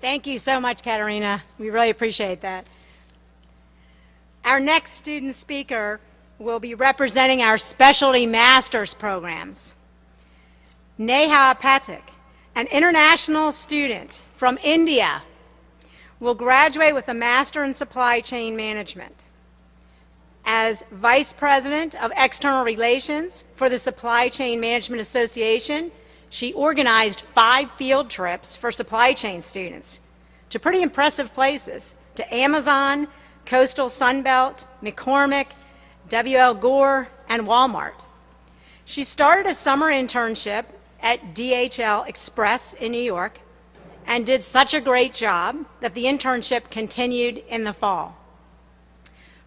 Thank you so much, Katerina. We really appreciate that. Our next student speaker will be representing our specialty master's programs. Neha Pathak, an international student from India, will graduate with a Master in Supply Chain Management. As Vice President of External Relations for the Supply Chain Management Association, she organized 5 field trips for supply chain students to pretty impressive places, to Amazon, Coastal Sunbelt, McCormick, W.L. Gore, and Walmart. She started a summer internship at DHL Express in New York and did such a great job that the internship continued in the fall.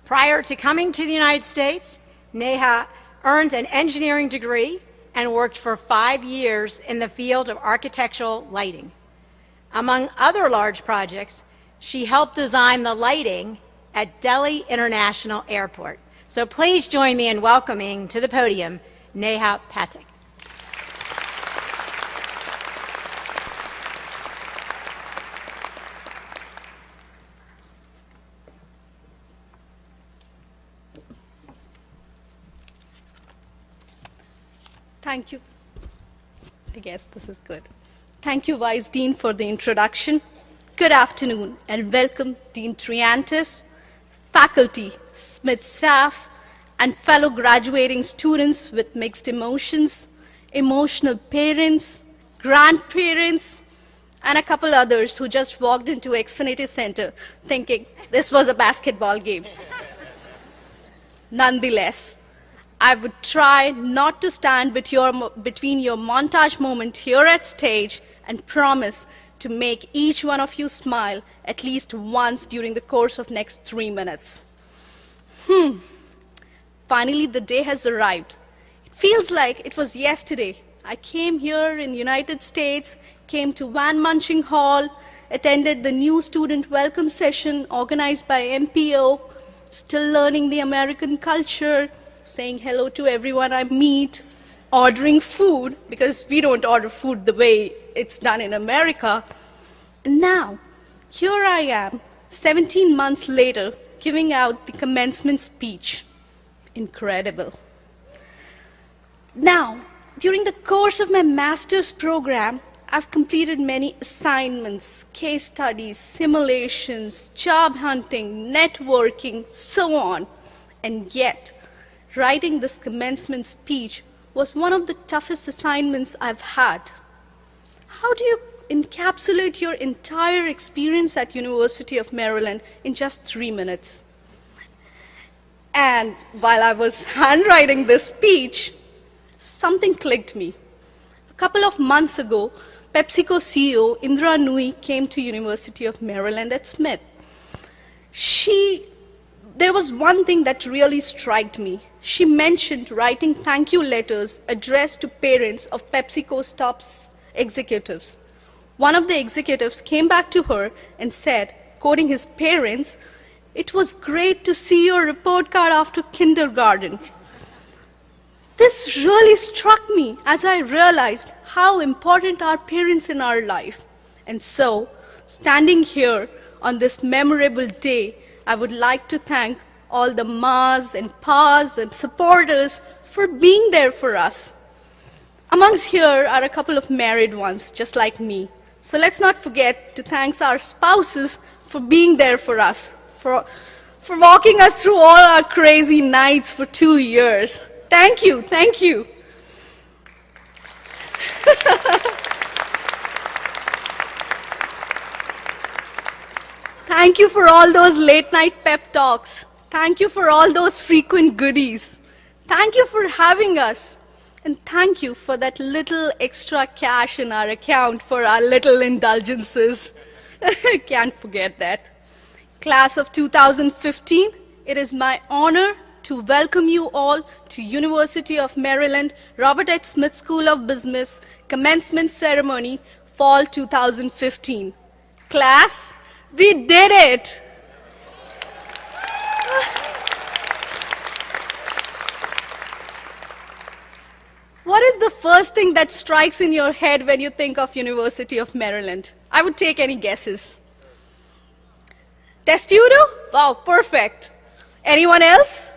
Prior to coming to the United States, Neha earned an engineering degree and worked for 5 years in the field of architectural lighting. Among other large projects, she helped design the lighting at Delhi International Airport. So please join me in welcoming to the podium Neha Pathak. Thank you. I guess this is good. Thank you, Vice Dean, for the introduction. Good afternoon, and welcome, Dean Triantis, faculty, Smith staff, and fellow graduating students with mixed emotions, emotional parents, grandparents, and a couple others who just walked into Xfinity Center thinking this was a basketball game. Nonetheless, I would try not to stand between your montage moment here at stage and promise to make each one of you smile at least once during the course of next 3 minutes. Finally, the day has arrived. It feels like it was yesterday. I came here in the United States, came to Van Munching Hall, attended the new student welcome session organized by MPO, still learning the American culture, saying hello to everyone I meet, ordering food, because we don't order food the way it's done in America. And now, here I am, 17 months later, giving out the commencement speech. Incredible. Now, during the course of my master's program, I've completed many assignments, case studies, simulations, job hunting, networking, so on. And yet, writing this commencement speech was one of the toughest assignments I've had. How do you encapsulate your entire experience at University of Maryland in just 3 minutes? And while I was handwriting this speech, something clicked me. A couple of months ago, PepsiCo CEO Indra Nui came to University of Maryland at Smith. There was one thing that really struck me. She mentioned writing thank you letters addressed to parents of PepsiCo's top executives. One of the executives came back to her and said, quoting his parents, "It was great to see your report card after kindergarten." This really struck me as I realized how important are parents in our life. And so, standing here on this memorable day, I would like to thank all the mas and pas and supporters for being there for us. Amongst here are a couple of married ones, just like me. So let's not forget to thank our spouses for being there for us, for walking us through all our crazy nights for 2 years. Thank you, thank you. Thank you for all those late night pep talks. Thank you for all those frequent goodies. Thank you for having us. And thank you for that little extra cash in our account for our little indulgences. Can't forget that. Class of 2015, it is my honor to welcome you all to University of Maryland, Robert H. Smith School of Business, commencement ceremony, fall 2015. Class, we did it! What is the first thing that strikes in your head when you think of University of Maryland? I would take any guesses. Testudo? Wow, perfect. Anyone else?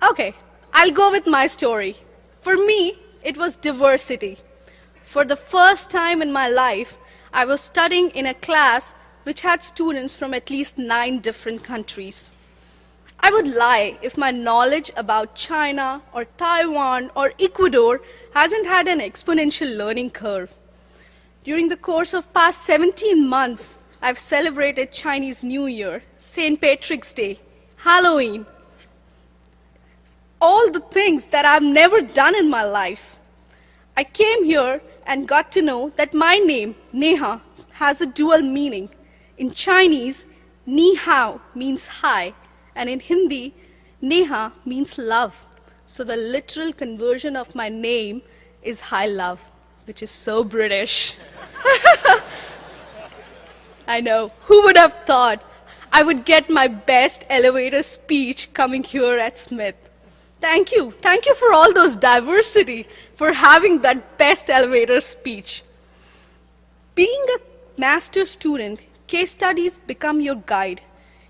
Okay, I'll go with my story. For me, it was diversity. For the first time in my life, I was studying in a class which had students from at least 9 different countries. I would lie if my knowledge about China or Taiwan or Ecuador hasn't had an exponential learning curve. During the course of past 17 months, I've celebrated Chinese New Year, St. Patrick's Day, Halloween, all the things that I've never done in my life. I came here and got to know that my name, Neha, has a dual meaning. In Chinese, Ni Hao means hi, and in Hindi, Neha means love. So the literal conversion of my name is Hi Love, which is so British. I know, who would have thought I would get my best elevator speech coming here at Smith. Thank you for all those diversity, for having that best elevator speech. Being a master's student, case studies become your guide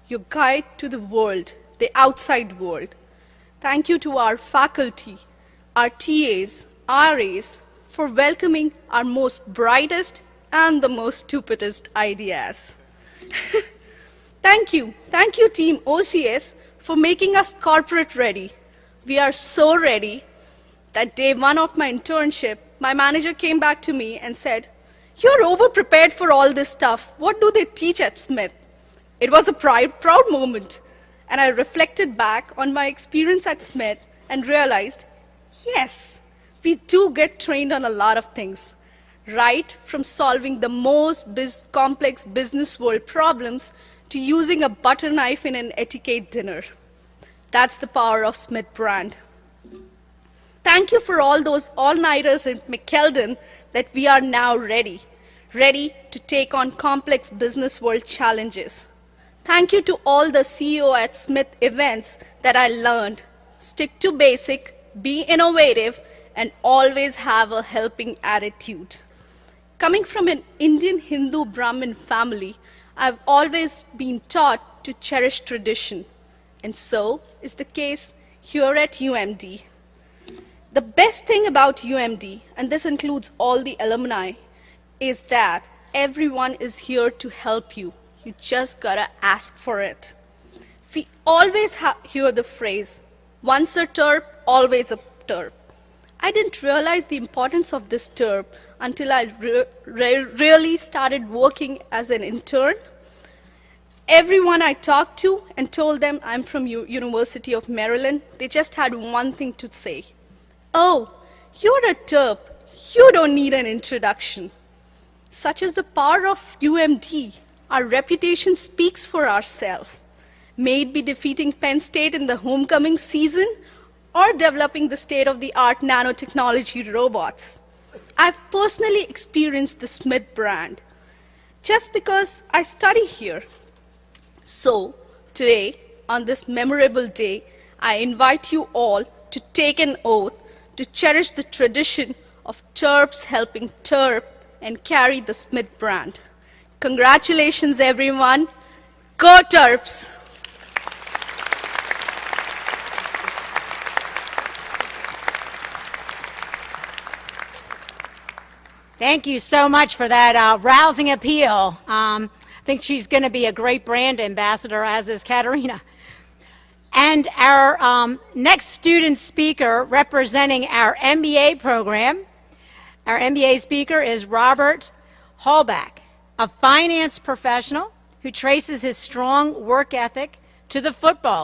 to the world, the outside world. Thank you to our faculty, our TAs, RAs, for welcoming our most brightest and the most stupidest ideas. Thank you team OCS for making us corporate ready. We are so ready that day 1 of my internship, my manager came back to me and said, "You're over-prepared for all this stuff. What do they teach at Smith?" It was a proud moment, and I reflected back on my experience at Smith and realized, yes, we do get trained on a lot of things, right from solving the most complex business world problems to using a butter knife in an etiquette dinner. That's the power of Smith brand. Thank you for all those all-nighters in McKeldin that we are now ready to take on complex business world challenges. Thank you to all the CEO at Smith events that I learned. Stick to basic, be innovative, and always have a helping attitude. Coming from an Indian Hindu Brahmin family, I've always been taught to cherish tradition, and so is the case here at UMD. The best thing about UMD, and this includes all the alumni, is that everyone is here to help you. You just gotta ask for it. We always hear the phrase, once a terp, always a terp. I didn't realize the importance of this terp until I really started working as an intern. Everyone I talked to and told them I'm from University of Maryland, they just had one thing to say. "Oh, you're a terp. You don't need an introduction." Such is the power of UMD. Our reputation speaks for ourselves. May it be defeating Penn State in the homecoming season or developing the state-of-the-art nanotechnology robots. I've personally experienced the Smith brand just because I study here. So today, on this memorable day, I invite you all to take an oath to cherish the tradition of terps helping terp and carry the Smith brand. Congratulations, everyone. Go Terps! Thank you so much for that rousing appeal. I think she's going to be a great brand ambassador, as is Katerina. And our next student speaker representing our MBA program, our MBA speaker is Robert Hallback, a finance professional who traces his strong work ethic to the football.